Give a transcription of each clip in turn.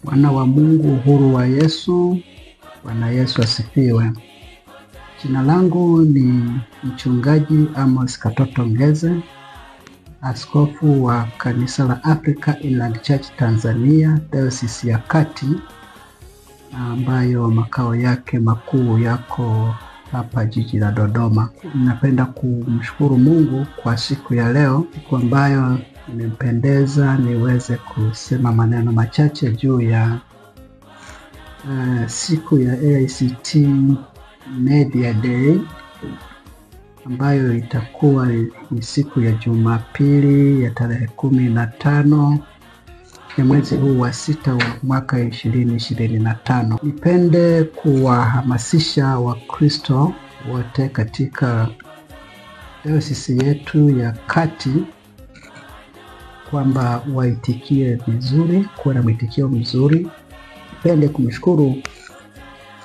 Wana wa Mungu, uhuru wa Yesu. Bwana Yesu asifiwe. Jina langu ni Mchungaji Amos Katoto Ngeze, askofu wa kanisa la Africa Inland Church Tanzania, Dayosisi ya Kati, ambayo makao yake makuu yako hapa jiji la Dodoma. Ninapenda kumshukuru Mungu kwa siku ya leo, siku ambayo imempendeza niweze kusema maneno machache juu ya siku ya AICT Media Day, ambayo itakuwa ni siku ya Jumapili ya tarehe 15 ya mwezi huu wa 6 wa mwaka 2025. Nipende kuwahamasisha Wakristo wote katika dayosisi yetu ya Kati kwamba waitikie vizuri, kuwa na mwitikio mzuri. Nipende kumshukuru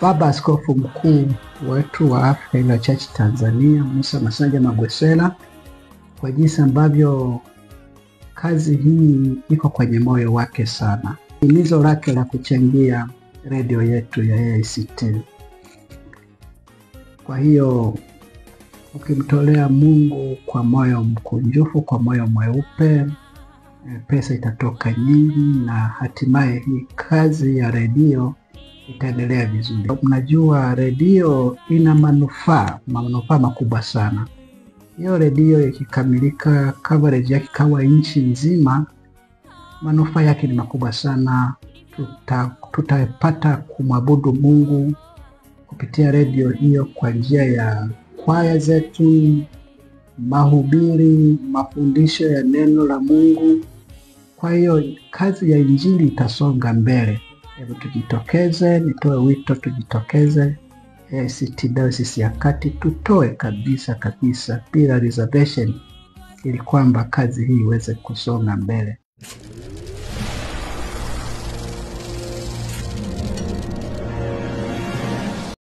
Baba Askofu Mkuu wetu wa Africa Inland Church Tanzania, Musa Masanja Magwesela, kwa jinsi ambavyo kazi hii iko kwenye moyo wake sana. Himizo lake la kuchangia redio yetu ya AICT. Kwa hiyo ukimtolea Mungu kwa moyo mkunjufu, kwa moyo mweupe, pesa itatoka nyingi na hatimaye hii kazi ya redio itaendelea vizuri. Mnajua redio ina manufaa makubwa sana. Hiyo redio ikikamilika, coverage yake kawa nchi nzima, manufaa yake ni makubwa sana. Tutapata kumwabudu Mungu kupitia redio hiyo kwa njia ya kwaya zetu, mahubiri, mafundisho ya neno la Mungu. Kwa hiyo kazi ya injili itasonga mbele. Hebu tujitokeze, nitoe wito, tujitokeze AICT Dayosisi ya Kati, tutoe kabisa bila reservation, ili kwamba kazi hii iweze kusonga mbele.